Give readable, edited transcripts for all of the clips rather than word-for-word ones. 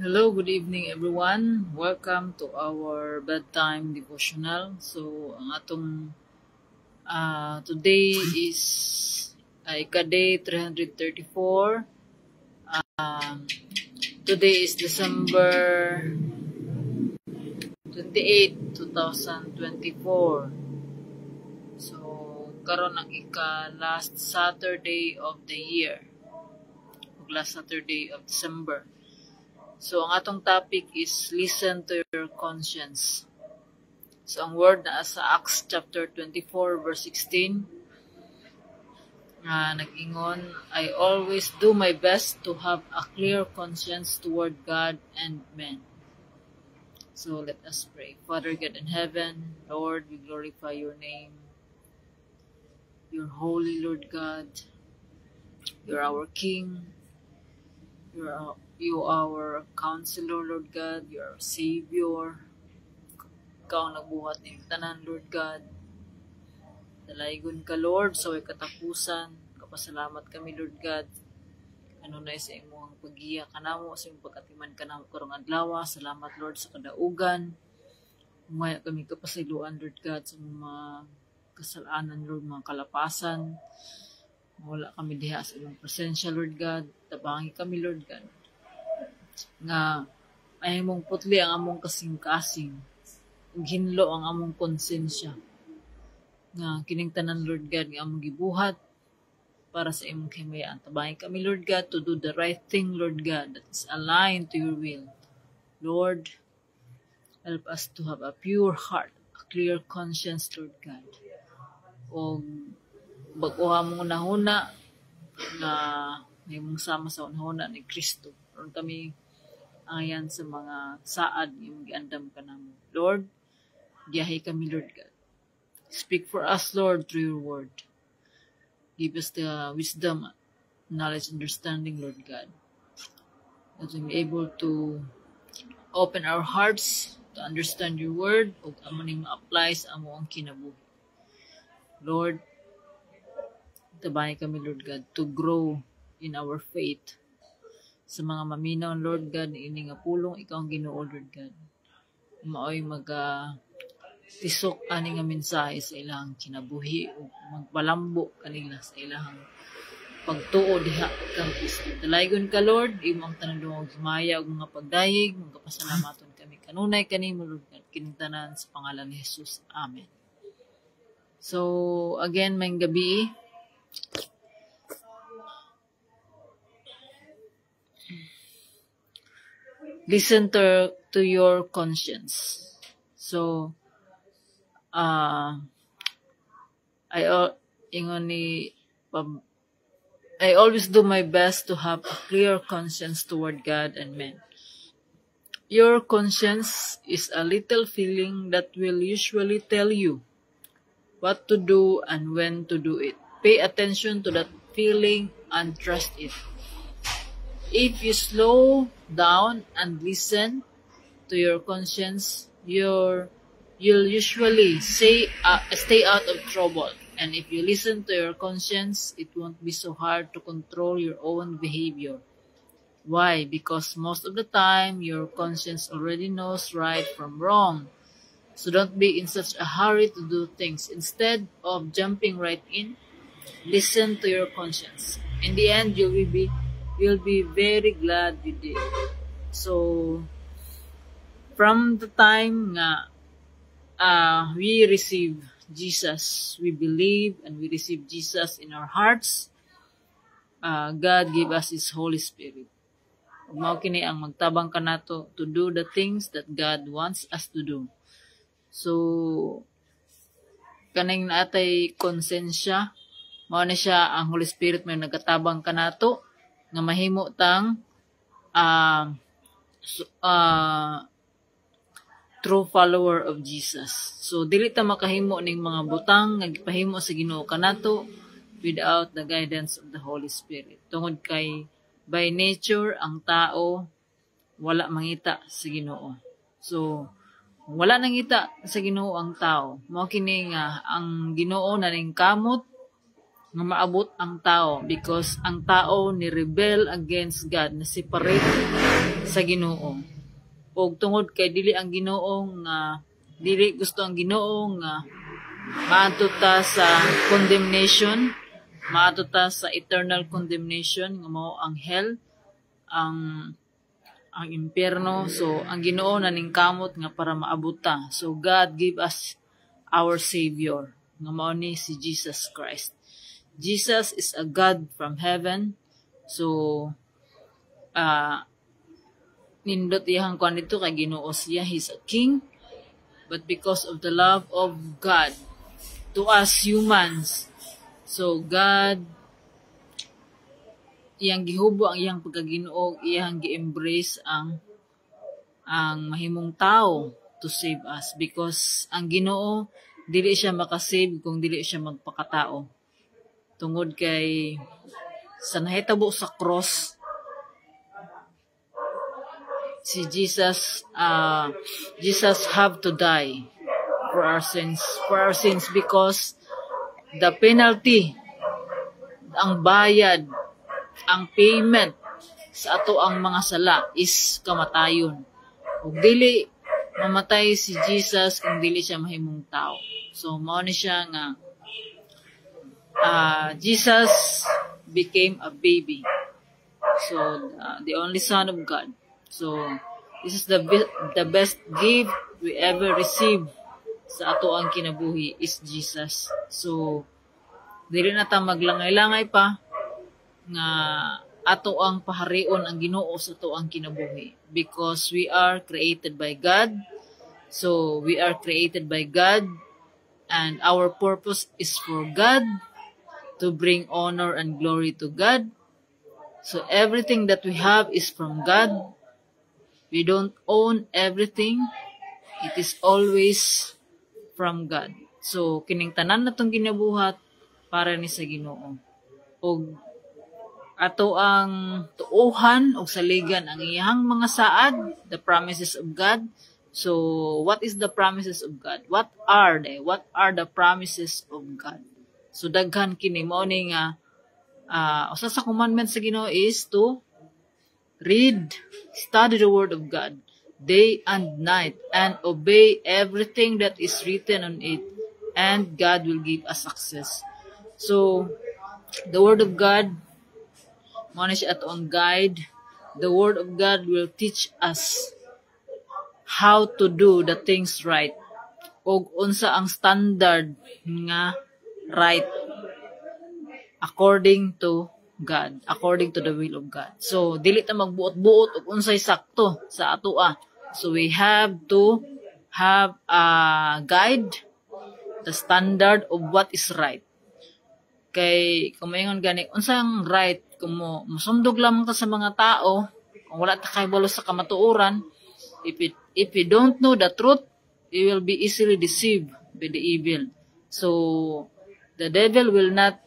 Hello, good evening everyone. Welcome to our bedtime devotional. So, ang atong today is ika-day 334. Um, Today is December 28, 2024. So, karon ang ika-last Saturday of the year. Last Saturday of December. So, ang atong topic is listen to your conscience. So, ang word na sa Acts chapter 24 verse 16, nag-ingon, I always do my best to have a clear conscience toward God and men. So, let us pray. Father God in heaven, Lord, we glorify your name. You're holy, Lord God. You're our King. You are our Counselor, Lord God. You are our Savior. Ikaw ang nagbuhat ng tanan, Lord God. Dalaygon ka, Lord, sa way katapusan. Kapasalamat kami, Lord God. Ano na sa imong paggiya kanamo, sa imong pagkatiman kanamo karong adlaw. Salamat, Lord, sa kadaugan. Umaya kami kapasiluan, Lord God, sa mga kasalanan, Lord, mga kalapasan. Wala kami diha sa imong presensya, Lord God. Tabangi kami, Lord God. Nga ay mong putli ang among kasing-kasing. Ginlo ang among konsensya. Nga kining tanan, Lord God, nga among gibuhat para sa imong himaya. Tabangi kami, Lord God, to do the right thing, Lord God, that is aligned to your will. Lord, help us to have a pure heart, a clear conscience, Lord God. O baguha mong unahuna na may mong sama sa unahuna ni Kristo. Ron kami ayan sa mga saad yung giandam ka namo. Lord, giyahay kami, Lord God. Speak for us, Lord, through your word. Give us the wisdom, knowledge, understanding, Lord God. That we be able to open our hearts to understand your word o amo ning ma-apply sa amo ang kinabuhi. Lord, tabay kami, Lord God, to grow in our faith. Sa mga maminaw, Lord God, ini nga pulong ikaw ang Ginoo, Lord God. Maoy tisok ani nga mensahe sa ilang kinabuhi o magpalambo kanila sa ilang pagtuo diha kang Kristo. Dalaygon ka, Lord, imong tanan dungog himaya ug mga pagdayeg, magpasalamaton kami kanunay kanimo, Lord God, kining tanan sa pangalan ni Jesus. Amen. So, again, may gabi. Listen to your conscience. So, I always do my best to have a clear conscience toward God and men. Your conscience is a little feeling that will usually tell you what to do and when to do it. Pay attention to that feeling and trust it. If you slow down and listen to your conscience, you'll usually stay out of trouble. And if you listen to your conscience, it won't be so hard to control your own behavior. Why? Because most of the time, your conscience already knows right from wrong. So don't be in such a hurry to do things. Instead of jumping right in, listen to your conscience. In the end, you'll be very glad you did. So, from the time nga we receive Jesus, we believe and we receive Jesus in our hearts, God gave us His Holy Spirit. Mao kini ang magtabang kanato to do the things that God wants us to do. So, kaning naatay konsensya, mao na siya ang Holy Spirit may nagatabang kanato nga mahimo tang true follower of Jesus. So, dili ta makahimo ning mga butang nga gipahimo sa Ginoo kanato without the guidance of the Holy Spirit. Tungod kay by nature ang tao wala mangita sa Ginoo. So, wala nangita sa Ginoo ang tao. Mao kini nga ang Ginoo na ning kamot nga maabot ang tao because ang tao ni rebel against God, na separate sa Ginoo. Og tungod kay dili ang Ginoo nga dili gusto ang Ginoo nga maadto ta sa condemnation, maadto ta sa eternal condemnation nga mao ang hell, ang impyerno. So ang Ginoo naningkamot nga para maabot ta. So God give us our Savior nga mao ni si Jesus Christ. Jesus is a God from heaven. So nindot iyang kuan dito kay Ginoo siya, he's a king. But because of the love of God to us humans, so God iyang gihubo ang iyang pagkaginoo, iyang gi-embrace ang mahimong tao to save us, because ang Ginoo dili siya makasave kung dili siya magpakatao. Tungod kay sa nahitabo sa cross, si Jesus have to die for our sins because the penalty, ang bayad, ang payment sa ato ang mga sala is kamatayon. Ug dili mamatay si Jesus kung dili siya mahimong tao. So mao ni siya nga Jesus became a baby. So the only Son of God. So this is the best gift we ever received sa ato ang kinabuhi is Jesus. So dili na ta maglangay-langay pa nga ato ang paharion ang Ginoo sa ato ang kinabuhi, because we are created by God. So we are created by God, and our purpose is for God, to bring honor and glory to God. So everything that we have is from God. We don't own everything. It is always from God. So kining tanan natong ginabuhat para ni sa Ginoo. Og ato ang tuohan og saligan ang iyang mga saad, the promises of God. So what is the promises of God? What are they? What are the promises of God? So daghan kini mao ni nga usa sa commandments sa Ginoo is to read, study the word of God day and night, and obey everything that is written on it, and God will give us success. So the word of God mao ni siya atong guide. The word of God will teach us how to do the things right, og unsa ang standard nga right according to God, according to the will of God. So dili ta magbuot-buot og unsay sakto sa atoa. So we have to have a guide, the standard of what is right. Kay kumaingon gani unsang right, kung musundog lamang ka sa mga tao, kung wala ta kay balo sa kamatuoran, if you don't know the truth, you will be easily deceived by the evil. So the devil will not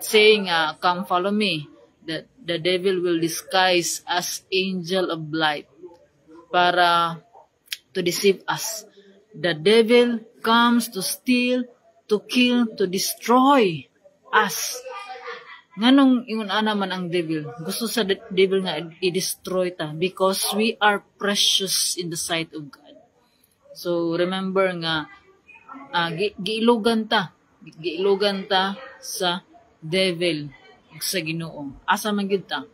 say come follow me. The devil will disguise as angel of light para to deceive us. The devil comes to steal, to kill, to destroy us. Nganong ingon ana man ang devil? Gusto sa devil nga i-destroy ta because we are precious in the sight of God. So remember nga giilugan ta sa devil sa Ginoo. Asa man gyud ta?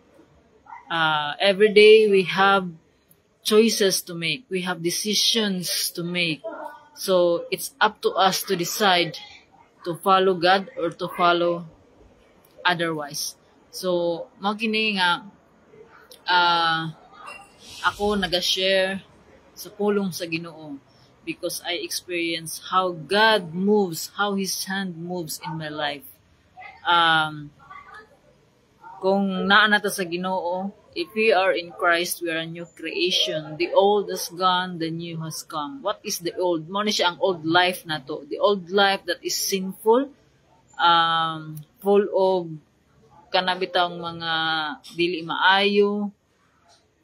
Every day we have choices to make. We have decisions to make. So it's up to us to decide to follow God or to follow otherwise. So mao kini nga ako naga-share sa pulong sa Ginoo because I experience how God moves, how His hand moves in my life. Kung naa na ta sa Ginoo, if we are in Christ, we are a new creation. The old has gone, the new has come. What is the old? Mao ni siya ang old life na to. The old life that is sinful, full of kanabitang mga dili maayo,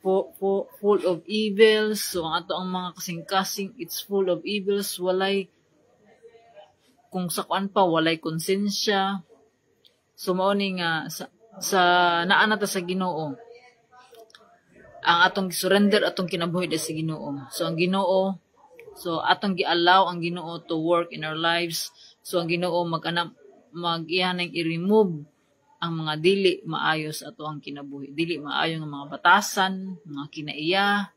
full of evils. So ang ato ang mga kasing-kasing, it's full of evils, walay kung sa kuan pa walay konsensya. So mao ni nga sa naa nata sa Ginoo ang atong surrender atong kinabuhi sa Ginoo. So ang Ginoo, so atong gi-allow ang Ginoo to work in our lives. So ang Ginoo mag-ihanang i-remove ang mga dili maayo sa ato ang kinabuhi. Dili maayo nga mga batasan, mga kinaiya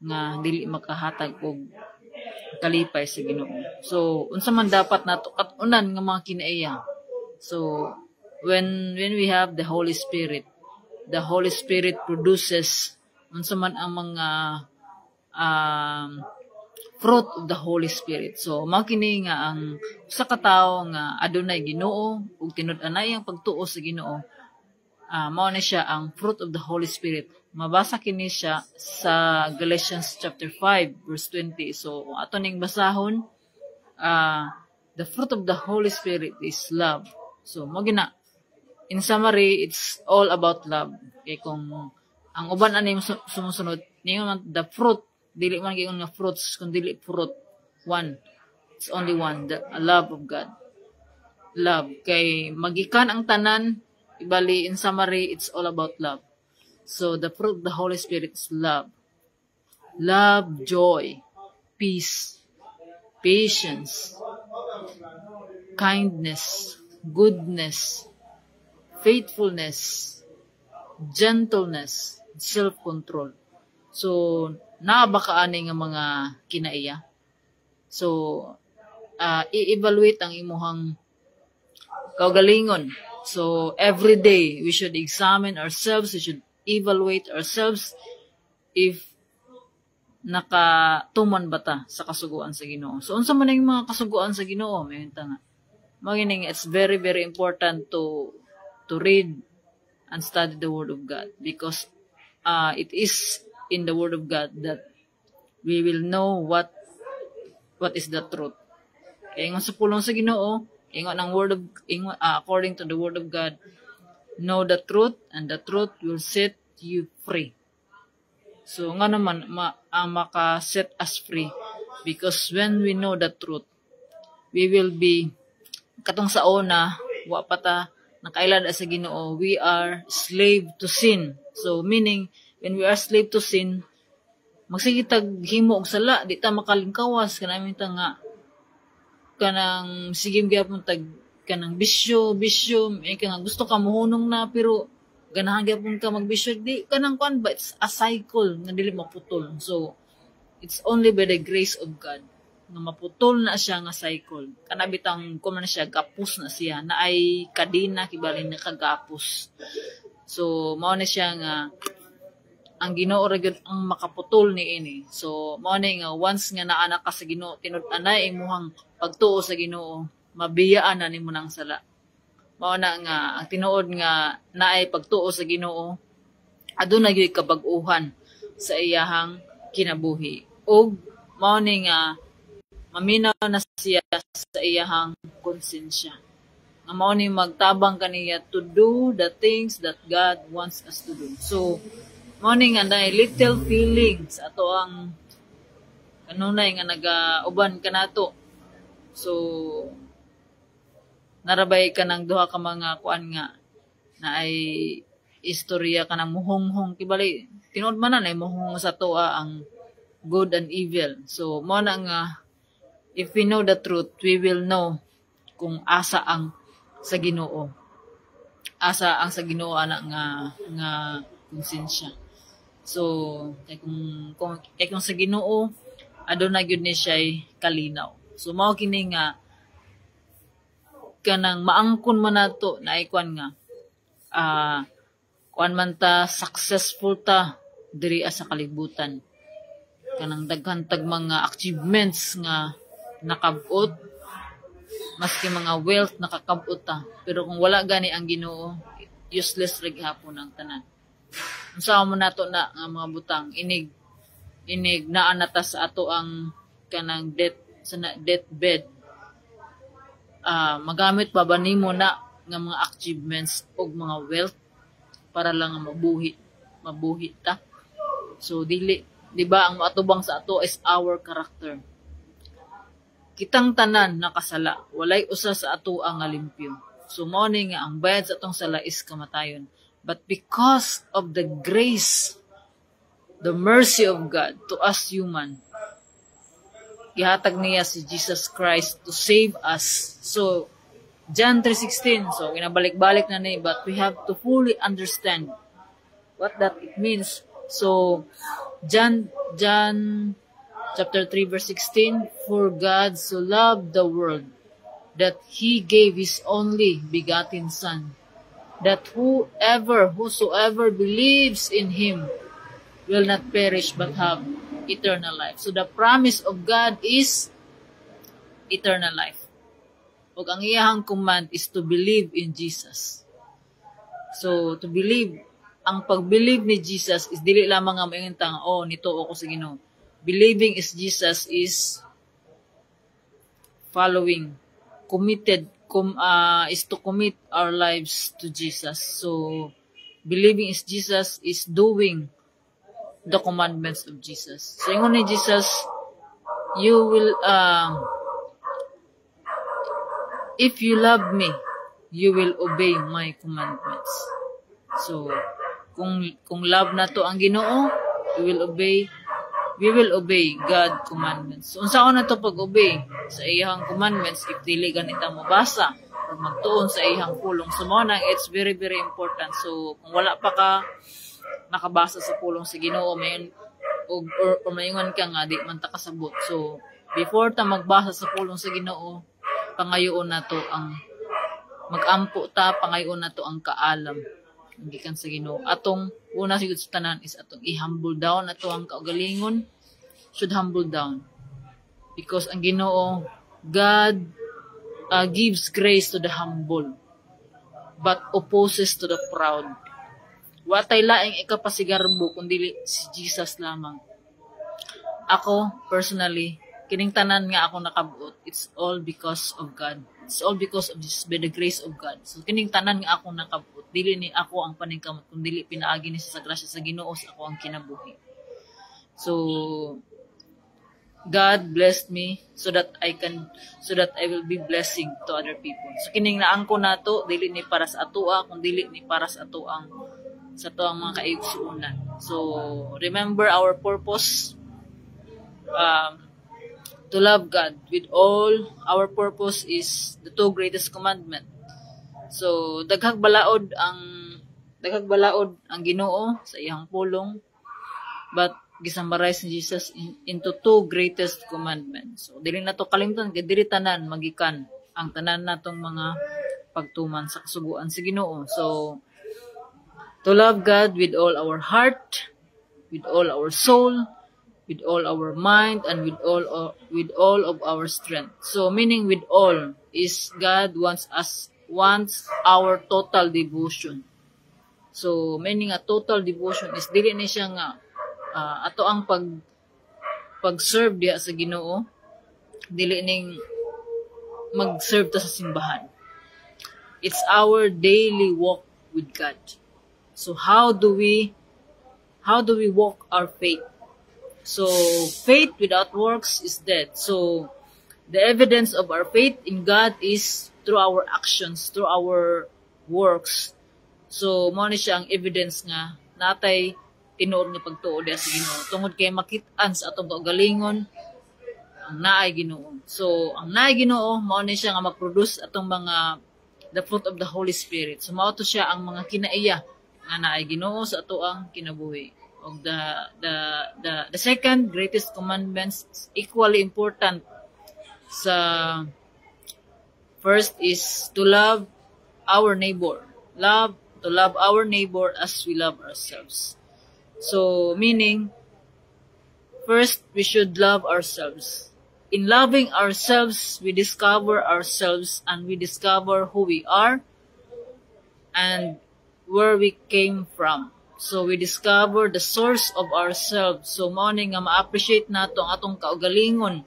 nga dili makahatag og kalipay sa Ginoo. So unsa man dapat nato kat-unan nga mga kinaiya. So when we have the Holy Spirit produces unsa man ang mga fruit of the Holy Spirit. So mao kini nga ang usa ka tawo nga adunay Ginoo ug tinud-anay ang pagtuo sa Ginoo. Mao na siya ang fruit of the Holy Spirit. Mabasa kini siya sa Galatians chapter 5 verse 20. So kung ato ning basahon, the fruit of the Holy Spirit is love. So mo gina in summary, it's all about love. Kay kung ang uban ani sumusunod, ningon the fruit, dili man gyud nga fruits, kun dili fruit. One. It's only one, the love of God. Love. Kay magikan ang tanan, ibali in summary, it's all about love. So the fruit of the Holy Spirit is love. Love, joy, peace, patience, kindness, goodness, faithfulness, gentleness, self-control. So, naabaka ani nga mga kinaiya. So, i-evaluate ang imuhang kaugalingon. So, every day, we should examine ourselves, we should evaluate ourselves if nakatuman ba ta sa kasuguan sa Ginoo. So, unsa man ang mga kasuguan sa Ginoo? May nga. Magining, it's very, very important to read and study the Word of God because it is in the Word of God that we will know what is the truth. Kaya nga sa pulong sa Ginoo, ingon ang word of according to the Word of God, know the truth and the truth will set you free. So nga naman maka-set us free because when we know the truth, we will be katong sa una wa pa ta nakailad sa Ginoo, we are slave to sin. So meaning when we are slave to sin, magsigitag himo og sala, di ta makalingkawas kanami ta nga kanang sige gyapon tag kanang bisyo, nga gusto ka mohunong na pero ganahan gyapon ka magbisyo, di kanang kuan ba, it's a cycle nga dili maputol. So it's only by the grace of God nga maputol na siya nga cycle. Kanabitang kung na siya, gapos na siya, na ay kadina, kibalin na kagapos. So, mao na siya nga, ang Ginoo ra gyud ang makaputol ni ini. So, mao na nga, once nga naanak ka sa Ginoo, tinud-anay imuhang pagtuo sa Ginoo, mabiyaan na nimo nang sala. Mao na nga, ang tinuod nga, naay pagtuo sa Ginoo, aduna gyud kabag-uhan sa iyahang kinabuhi. Og, mao ni nga, maminaw na siya sa iyahang konsensya. Nga mao ni magtabang kaniya to do the things that God wants us to do. So, mao ni nga na little feelings ato ang kanunay nga nagauban kanato. So, narabay ka ng duha ka mga kuan nga na ay istorya ka ng muhonghong kibali. Tinuod man na muhong sa toa ang good and evil. So, mao na nga if we know the truth, we will know kung asa ang sa Ginoo. Asa ang sa Ginoo ana nga konsensya. So, kung sa Ginoo aduna gyud ni siya kalinaw. So mao kini nga kanang maangkon man nato na ikwan nga kuan man ta successful ta diri sa kalibutan. Kanang daghan tag mga achievements nga nakabot, maski mga wealth nakakabot ta. Pero kung wala gani ang Ginoo, useless ra gihapon ang tanan. Unsa man nato na nga mga butang inig naa nata sa ato ang kanang deathbed. Magamit pa ba nimo na nga mga achievements og mga wealth para lang mabuhi ta. So di ba ang matubang sa ato is our character. kitang tanan nakasala, walay usa sa atoa nga limpyo. So mao ni nga ang bayad sa atong sala is kamatayon. But because of the grace, the mercy of God to us human, gihatag niya si Jesus Christ to save us. So John 3:16, so ginabalik-balik na ni, but we have to fully understand what that it means. So John chapter 3 verse 16, for God so loved the world that he gave his only begotten Son, that whosoever believes in him will not perish but have eternal life. So the promise of God is eternal life. Ug ang iyahang command is to believe in Jesus. So to believe, ang pag-believe ni Jesus is dili lamang nga mayon tang nito ako sa Ginoo. Believing is Jesus is following, committed, is to commit our lives to Jesus. So, believing is Jesus is doing the commandments of Jesus. So, ingon ni Jesus, you will, if you love me, you will obey my commandments. So, kung love na to ang Ginoo, we will obey God commandments. So, unsa na to pag-obey sa iyang commandments if dili ganita mo basa or magtuon sa iyang pulong. So, mo nang it's very, very important. So, kung wala pa ka nakabasa sa pulong sa Ginoo, mayon or mayingon ka nga di man ta kasabot. So, before ta magbasa sa pulong sa Ginoo, pangayoon na to ang magampo ta, pangayoon na to ang kaalam gikan sa Ginoo. Atong una sigud sa tanan is atong i-humble down ato ang kaugalingon. Should humble down because ang Ginoo, God gives grace to the humble but opposes to the proud. Watay laing ikapasigarbo kundi si Jesus lamang. Ako personally, kining tanan nga ako nakabuot, it's all because of God. It's all because of this, by the grace of God. So kining tanan nga ako nakabuot, dili ni ako ang paningkamot, kundi pinaagi ni sa grasya sa Ginoo sa ako ang kinabuhi. So God blessed me so that I will be blessing to other people. So kining naangko nato dili ni para sa atoa, kundi dili ni para sa atoang mga kaigsuonan. So remember our purpose, to love God with all. Our purpose is the two greatest commandment. So daghang balaod ang Ginoo sa iyang pulong, but gisummarize ni Jesus into two greatest commandments. So dili nato kalimtan kay diri tanan magikan ang tanan natong mga pagtuman sa kasuguan sa Ginoo. So to love God with all our heart, with all our soul, with all our mind, and with all of our strength. So meaning with all is God wants our total devotion. So meaning a total devotion is dili ni siya nga ato ang pag-serve diha sa Ginoo, dili ning mag-serve ta sa simbahan. It's our daily walk with God. So how do we walk our faith? So faith without works is dead. So the evidence of our faith in God is through our actions, through our works. So mo ni siya ang evidence nga natay tinuod nga pagtuo diha sa Ginoo. Tungod kay makit-an sa atong kaugalingon ang naay Ginoo. So ang naay Ginoo mao ni siya nga mag-produce atong mga the fruit of the Holy Spirit. So mao to siya ang mga kinaiya nga naay Ginoo sa ato ang kinabuhi. Og the second greatest commandments is equally important. Sa first is to love our neighbor. To love our neighbor as we love ourselves. So meaning first we should love ourselves. In loving ourselves, we discover ourselves and we discover who we are and where we came from. So we discover the source of ourselves. So mao ni nga ma-appreciate nato ang atong kaugalingon.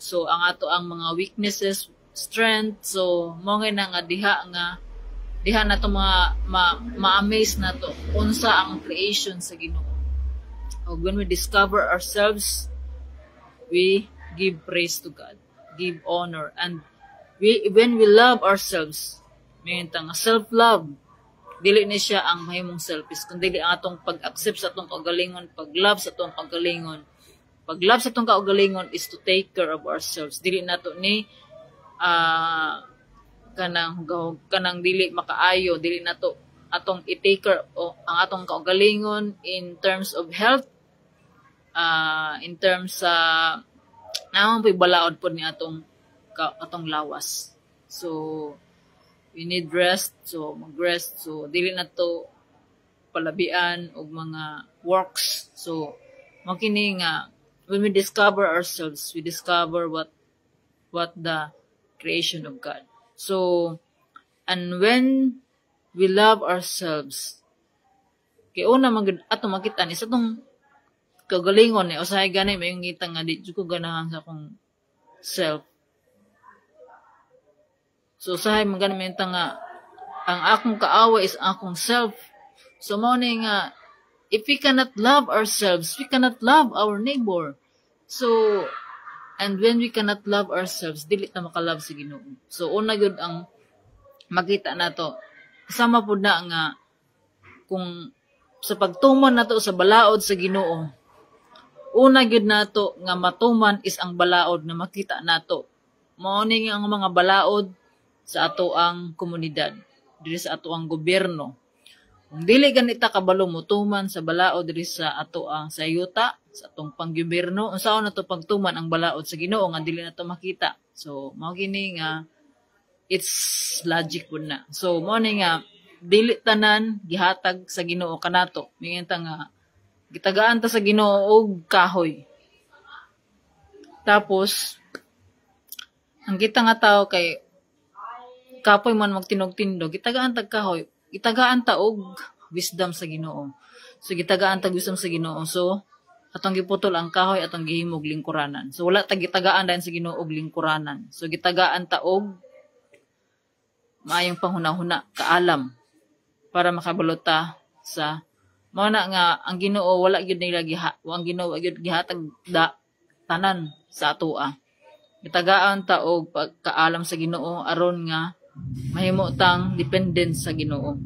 So ang ato ang mga weaknesses, strength. So mao nga diha nato ma-amaze nato unsa ang creation sa Ginoo. When we discover ourselves, we give praise to God. give honor. And when we love ourselves, may nga self-love, dili ni siya ang mahimong selfish, kundi ang atong pag-accept sa atong kaugalingon, pag-love sa atong kaugalingon. Pag-love sa atong kaugalingon is to take care of ourselves. Dili nato ni kanang dili makaayo, dili nato atong i-take care o ang atong kaugalingon in terms of health, in terms sa namang balaod po ni atong lawas. So we need rest, so mag-rest. So dili na to palabian og mga works. So makini nga when we discover ourselves, we discover what the creation of God. So and when we love ourselves, kay una ato makita ni sa tong kagalingon ni usahay gani may ngita nga di ko ganahan sa akong self. So usahay man gani menta nga ang akong kaawa is akong self. So mao ni nga if we cannot love ourselves, we cannot love our neighbor. So and when we cannot love ourselves, dili ta makalove sa Ginoo. So una gyud ang makita nato kasama pud na nga kung sa pagtuman nato sa balaod sa Ginoo, una gyud nato nga matuman is ang balaod na makita nato. Mao ni ang mga balaod sa ato ang komunidad, diri sa ato ang gobyerno. Kung dili ganita kabalo mutuman sa balaod diri sa ato ang sayuta, sa atong panggobyerno, unsaon nato pagtuman ang balaod sa Ginoo nga dili nato makita. So mao gini nga it's logic pud na. So mao ni nga dili tanan gihatag sa Ginoo kanato. Mingenta nga gitagaan ta sa Ginoo og kahoy. Tapos ang kita nga tao kay kapoy man magtinog-tindog, gitagaan tag kahoy, gitagaan ta og wisdom sa Ginoo. So gitagaan tag wisdom sa Ginoo. So atong giputol ang kahoy, atong gihimog lingkuranan. So wala tag gitagaan dayon sa Ginoo og lingkuranan. So gitagaan ta og maayong panghuna-huna, kaalam para makabalot ta sa mao na nga ang Ginoo wala gyud nila ang Ginoo gyud gihatag tanan sa atoa. Gitagaan ta og pagkaalam sa Ginoo aron nga mahimo tang dependent sa Ginoo.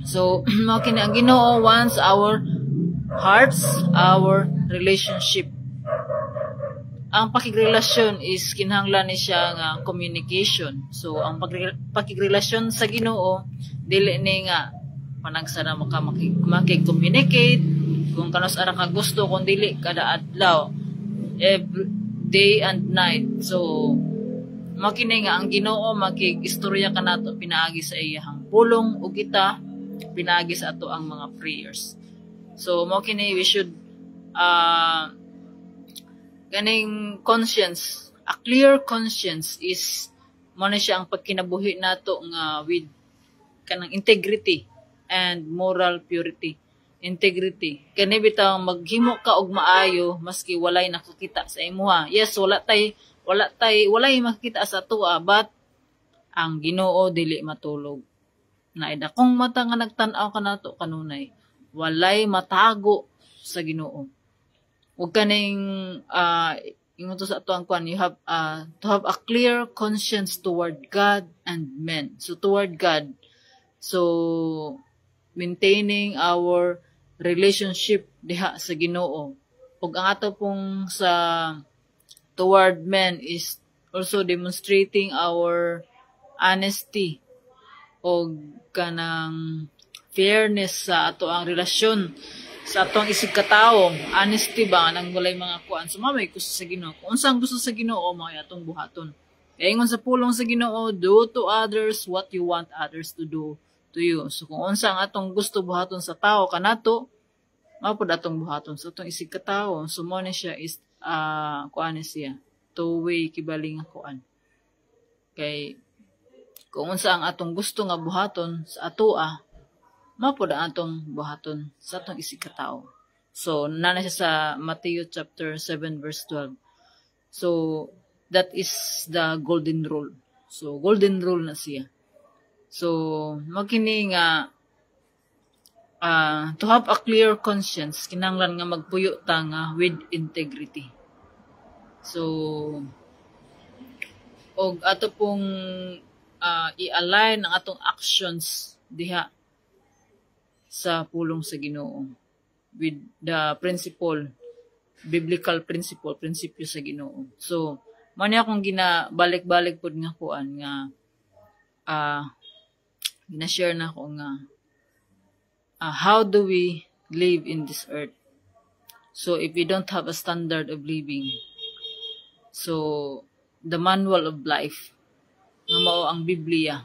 So mao kini ang Ginoo wants our hearts, our relationship. Ang pakigrelasyon is kinahanglan ni siya nga communication. So ang pakigrelasyon sa Ginoo dili ni nga panagsana makig-communicate kung kanos ara ka gusto kung dili kada adlaw every day and night. So makini nga ang Ginoo makig-istorya kanato pinaagi sa iyang pulong ug kita pinaagi sa ato ang mga prayers. So mao kini we should ganing conscience, a clear conscience is mo na siya ang pagkinabuhi nato nga with kanang integrity and moral purity. Integrity kani bitaw maghimo ka og maayo maski walay nakakita sa imuha. Yes, walay makita sa tuwa, but ang Ginoo dili matulog. Naida kung mata nga nagtan-aw kanato kanunay, walay matago sa Ginoo. Ug kaning ingon to sa ato ang kwan, you have to have a clear conscience toward God and men. So toward God, so maintaining our relationship diha sa Ginoo. Ug ang ato pong sa toward men is also demonstrating our honesty o kanang fairness sa ato ang relasyon sa atong isig katawo. Honesty ba nang walay mga kuan so mamay gusto sa Ginoo. Kung unsang gusto sa Ginoo mao atong buhaton. Kay ingon sa pulong sa Ginoo, do to others what you want others to do to you. So kung unsang atong gusto buhaton sa tao kanato, mao pud atong buhaton sa atong isig katawo. So mo ni siya is kuan siya, two-way kibaling kuan. Kay kung unsa ang atong gusto nga buhaton sa atoa, mao pud ang atong buhaton sa atong isig katawo. So nana siya sa Matthew chapter 7 verse 12. So that is the golden rule. So golden rule na siya. So magkini nga to have a clear conscience, kinahanglan nga magpuyo ta nga with integrity. So og ato pong i-align ang atong actions diha sa pulong sa Ginoo with the biblical prinsipyo sa Ginoo. So, mao ni akong ginabalik-balik pud nga kuan nga gina-share na ko nga how do we live in this earth. So, if we don't have a standard of living, so the manual of life nga mao ang Biblia,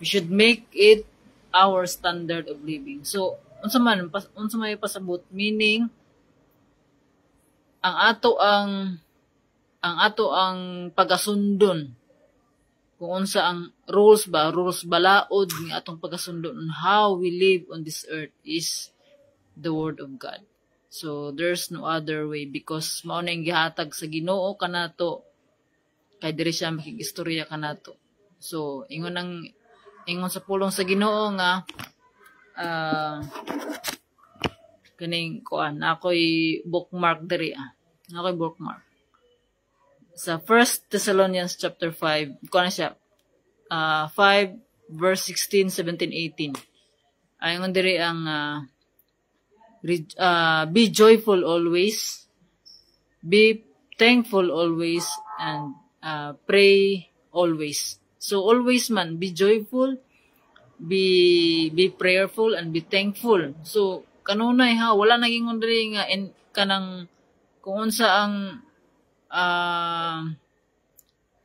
we should make it our standard of living. So, unsa may pasabot, meaning ang ato ang pagasundon kung unsa ang rules balaod nga atong pagasundon on how we live on this earth is the word of God. So there's no other way because mao na ang gihatag sa Ginoo kanato kay diri siya makigistorya kanato. So ingon sa pulong sa Ginoo nga kaning kuan ako'y bookmark diri ako'y bookmark sa 1 Thessalonians chapter 5 kuan siya 5 verse 16, 17, 18 ayon diri ang be joyful always, be thankful always, and pray always. So always man, be joyful, be prayerful, and be thankful. So kanunay ha, wala naging diri nga kanang kung unsa ang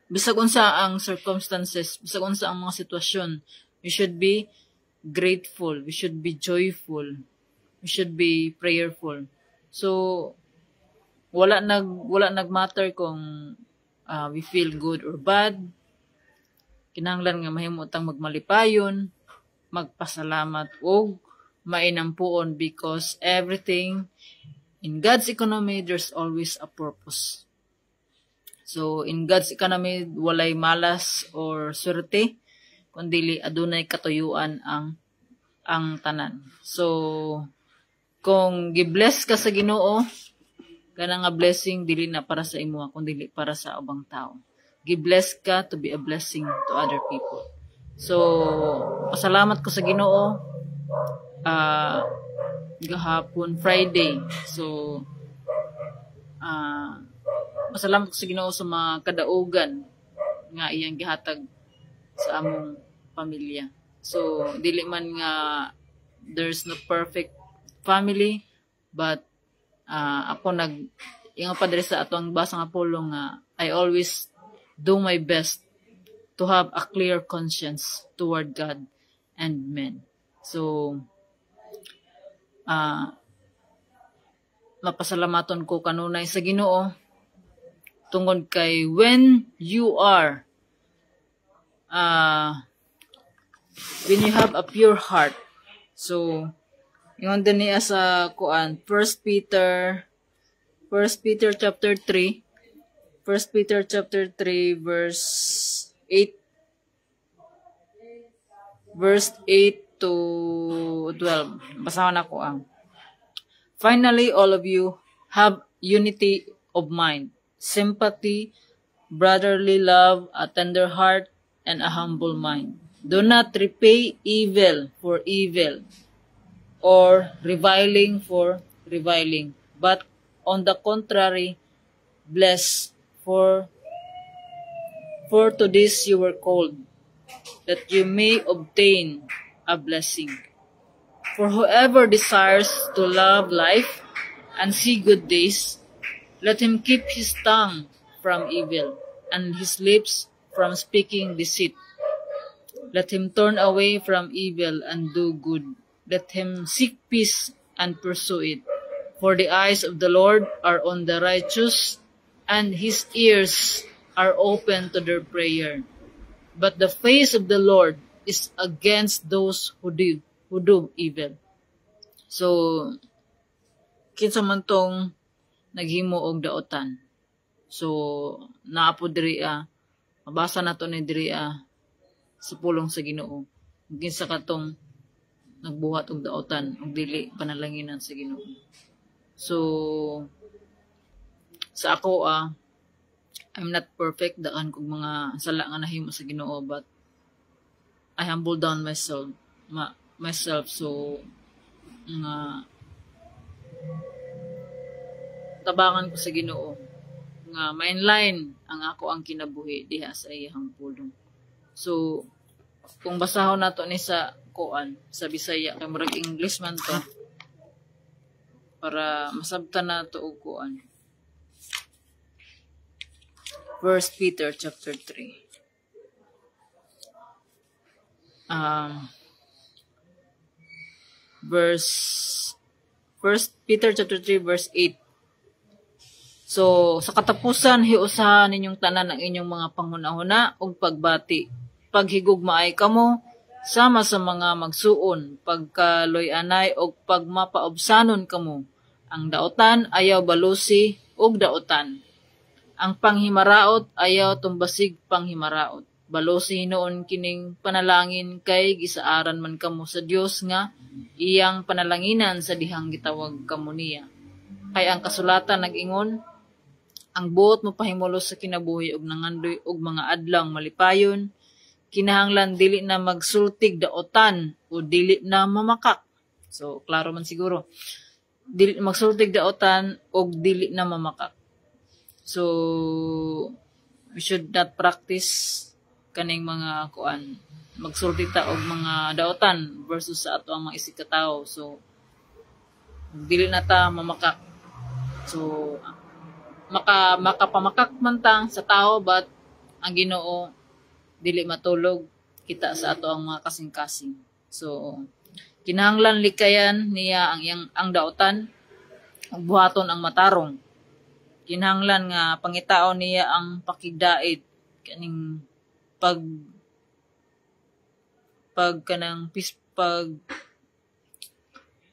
bisag unsa ang circumstances, bisag unsa ang mga sitwasyon, we should be grateful, we should be joyful, we should be prayerful. So wala nagmatter kung we feel good or bad. Kinahanglan nga mahimutang magmalipayon, magpasalamat og mainampuon because everything in God's economy there's always a purpose. So, in God's economy, walay malas or swerte, kundi adunay katuyuan ang tanan. So, kung gibless ka sa Ginoo, kana nga blessing dili na para sa imo, kundi para sa ubang tao. Gibless ka to be a blessing to other people. So, pasalamat ko sa Ginoo gahapon Friday. So, pasalamat ko sa Ginoo sa mga kadaugan nga iyang gihatag sa among pamilya. So, dili man nga there's no perfect family, but ako ingon pa diri sa atong basa nga pulong nga I always do my best to have a clear conscience toward God and men. So, mapasalamaton ko kanunay sa Ginoo tungod kay when you have a pure heart. So, ingon din niya sa kuan 1 Peter chapter 3 verse 8 to 12. Basahan ako ang finally, all of you have unity of mind, sympathy, brotherly love, a tender heart, and a humble mind. Do not repay evil for evil or reviling for reviling, but on the contrary, bless, for to this you were called, that you may obtain a blessing. For whoever desires to love life and see good days, let him keep his tongue from evil and his lips from speaking deceit. Let him turn away from evil and do good. Let him seek peace and pursue it. For the eyes of the Lord are on the righteous, and his ears are open to their prayer. But the face of the Lord is against those who do evil. So, kinsa man tong naghimo og daotan. So, naapo diri mabasa nato ni diri sa pulong sa Ginoo. Kinsa katong nagbuhat og daotan og dili panalanginan sa Ginoo. So, sa ako I'm not perfect, daan kog mga sala nga nahimo sa Ginoo, but I humble down myself so nga tabangan ko sa Ginoo nga mainline ang ako ang kinabuhi diha sa iyang pulong. So kung basahon nato ni sa kuan sa Bisaya kay murag English man to para masabtan nato og kuan. 1 Peter chapter 3. First Peter chapter 3 verse 8. So, sa katapusan, hiusahan ninyong tanan ang inyong mga panghunahuna o pagbati. Paghigugmaay kamo, sama sa mga magsuon, pagkaloy-anay o pagmapaobsanon kamo. Ang daotan, ayaw balusi o daotan. Ang panghimaraot, ayaw tumbasig panghimaraot. Balusi noon kining panalangin kay gisaaran man kamo sa Dios nga iyang panalanginan sa dihang gitawag kamo niya. Kay ang kasulatan nag-ingon, ang buot mo pahimulos sa kinabuhi og nangandoy og mga adlang malipayon, kinahanglan dili na magsultig daotan o dili na mamakak. So, klaro man siguro. Dili magsultig daotan og dili na mamakak. So, we should not practice kaning mga kuan magsulti ta og mga daotan versus sa ato ang mga isig ka tawo. So dili na ta mamakak. So makapamakak man ta sa tao, but ang Ginoo dili matulog kita sa ato ang mga kasing-kasing. So kinahanglan likayan niya ang daotan ug buhaton ang matarong. Kinahanglan nga pangitaon niya ang pakigdait kaning pag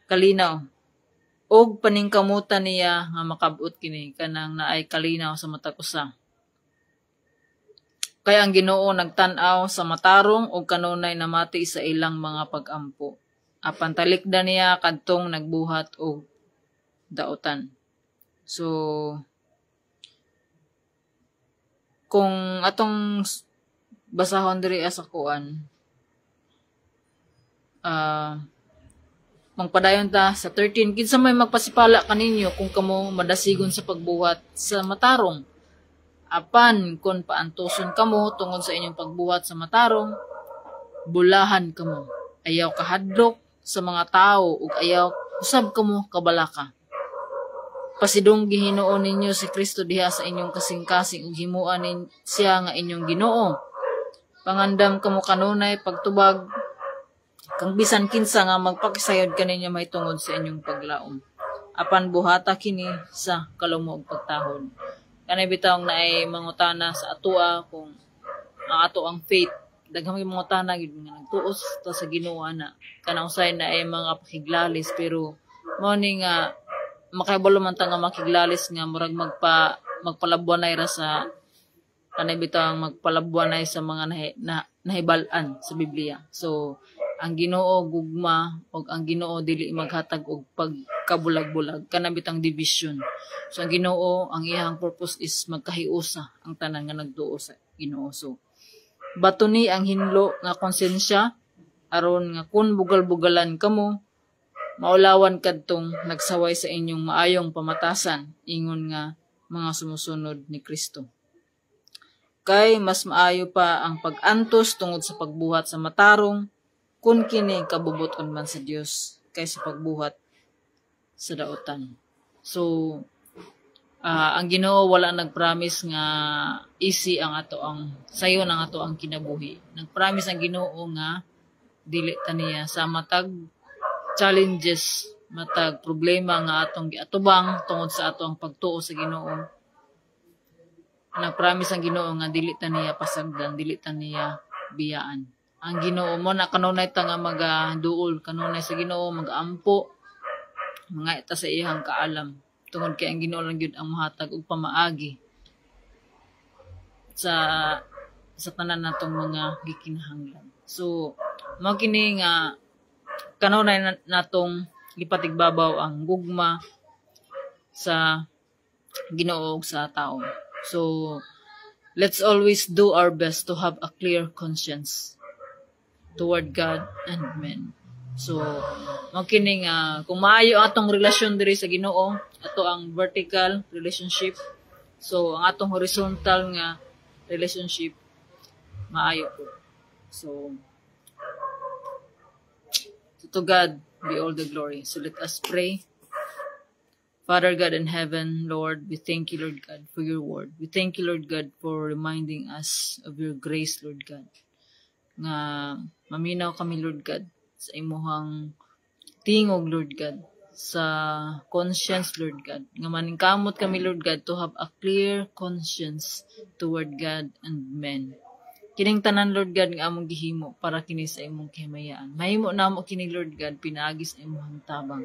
kalinaw og paningkamutan niya nga makabut kini kanang naay kalinaw sa matag usa. Kaya ang Ginoo nagtan-aw sa matarong og kanunay namati sa ilang mga pag-ampo. Apan talikdan niya kadtong nagbuhat og daotan. So kung atong basahon diri sa kuan, mangpadayon ta sa 13. Kinsa may magpasipala kaninyo kung kamo madasigon sa pagbuhat sa matarong. Apan kung paantoson kamo tungod sa inyong pagbuhat sa matarong, bulahan kamo. Ayaw kahadlok sa mga tao ug ayaw usab kamo kabalaka. Pasidong Ginoo ninyo si Kristo diha sa inyong kasing-kasing ug himuan siya nga inyong Ginoo. Pangandam kamo kanunay pagtubag kang bisan kinsa nga magpakisayod kaninyo may tungod sa inyong paglaom. Apan buhata kini sa kalumo ug pagtahod. Kanay bitawng naay mangutana sa atoa kung ang ato ang faith. Daghang mangutana gid nga nagtuos ta sa Ginoo na kanang usay na ay mga pakiglalis, pero mao ni nga makahibalo man ta nga makiglalis nga murag magpalabuanay ra sa kanay bitawng magpalabuanay sa mga nahibal-an sa Biblia. So ang Ginoo gugma og ang Ginoo dili maghatag og pagkabulag-bulag kana bitang division. So ang Ginoo ang iyang purpose is magkahiusa ang tanan nga nagtuo sa Ginoo. So batuni ang hinlo nga konsensya aron nga kun bugal-bugalan kamo maulawan kadtong nagsaway sa inyong maayong pamatasan ingon nga mga sumusunod ni Kristo. Kay mas maayo pa ang pag-antos tungod sa pagbuhat sa matarong kun kini kabubuton man sa Dios kaysa pagbuhat sa daotan. So ang Ginoo wala nagpromise nga easy ang ato ang sayon ang ato ang kinabuhi. Nagpromise ang Ginoo nga dili ta niya sa matag challenges, matag problema nga atong giatubang tungod sa ato ang pagtuo sa Ginoo. Nagpromise ang Ginoo nga dili ta niya pasagdan, dili ta niya biyaan. Ang Ginoo mo na kanunay ta nga magaduol, kanunay sa Ginoo magampo mga ita sa iyang kaalam. Tungod kay ang Ginoo lang gyud ang mahatag og pamaagi sa tanan natong mga gikinahanglan. So mao kini nga kanunay natong lipatigbabaw ang gugma sa Ginoo ug sa tao. So, let's always do our best to have a clear conscience toward God and men. So, makining kung maayo atong relasyon diri sa Ginoo, ato ang vertical relationship. So, ang atong horizontal nga relationship maayo po. So, to God be all the glory. So, let us pray. Father God in heaven, Lord, we thank you, Lord God, for your word. We thank you, Lord God, for reminding us of your grace, Lord God. Nga maminaw kami, Lord God, sa imuhang tingog, Lord God, sa conscience, Lord God. Nga maningkamot kami, Lord God, to have a clear conscience toward God and men. Kining tanan, Lord God, nga among gihimo para kini sa imong kahimayaan. Mahimo namo kini, Lord God, pinaagi sa imong tabang.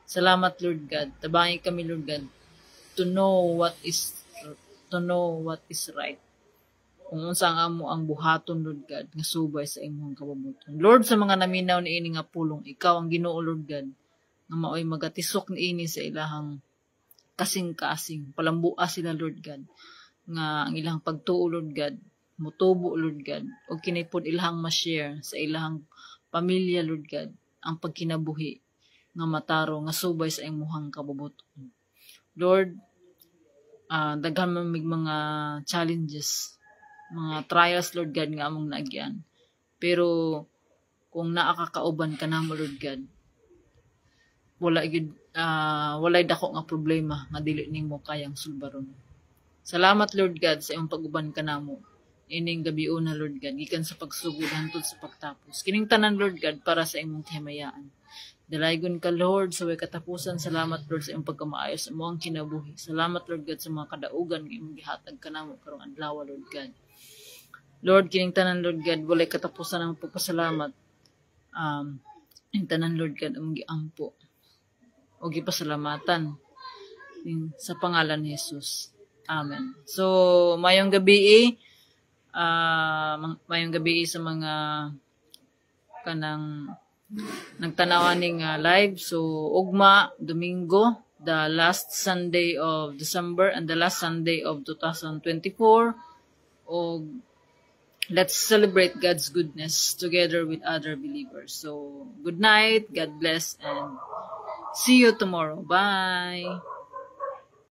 Salamat, Lord God. Tabangi kami, Lord God, to know what is right. Kung unsa ang amo ang buhaton, Lord God, nga subay sa imong kabubuton. Lord, sa mga naminaw ni ini nga pulong, ikaw ang Ginoo, Lord God, nga maoy magatisok ni ini sa ilahang kasing-kasing. Palambua sila, Lord God, nga ang ilahang pagtuo, Lord God, mutubo, Lord God, o kinipod ilahang ma-share sa ilahang pamilya, Lord God, ang pagkinabuhi nga mataro nga subay sa imuhang kabubuton. Lord, daghan man mig mga challenges, mga trials, Lord God, nga among naagyan. Pero kung naakakauban ka namo, Lord God, walay dako nga problema nga dili nimo kayang sulbaron. Salamat, Lord God, sa imong pag-uban ka namo ining gabiuna, Lord God, gikan sa pagsugod hangtod sa pagtapos. Kining tanan, Lord God, para sa imong kahimayaan. Dalaygon ka, Lord, sa way katapusan. Salamat, Lord, sa iyong pagkamaayos sa mga kinabuhi. Salamat, Lord God, sa mga kadaugan ng iyong gihatag ka namo karong adlaw, Lord God. Lord, kining tanan, Lord God, walay katapusan ang pagpasalamat. Kining tanan, Lord God, ang giampo o gipasalamatan sa pangalan ni Jesus. Amen. So, mayong gabi sa mga kanang nagtanawaning live. So, ugma, Domingo, the last Sunday of December and the last Sunday of 2024. O, let's celebrate God's goodness together with other believers. So, good night, God bless, and see you tomorrow. Bye!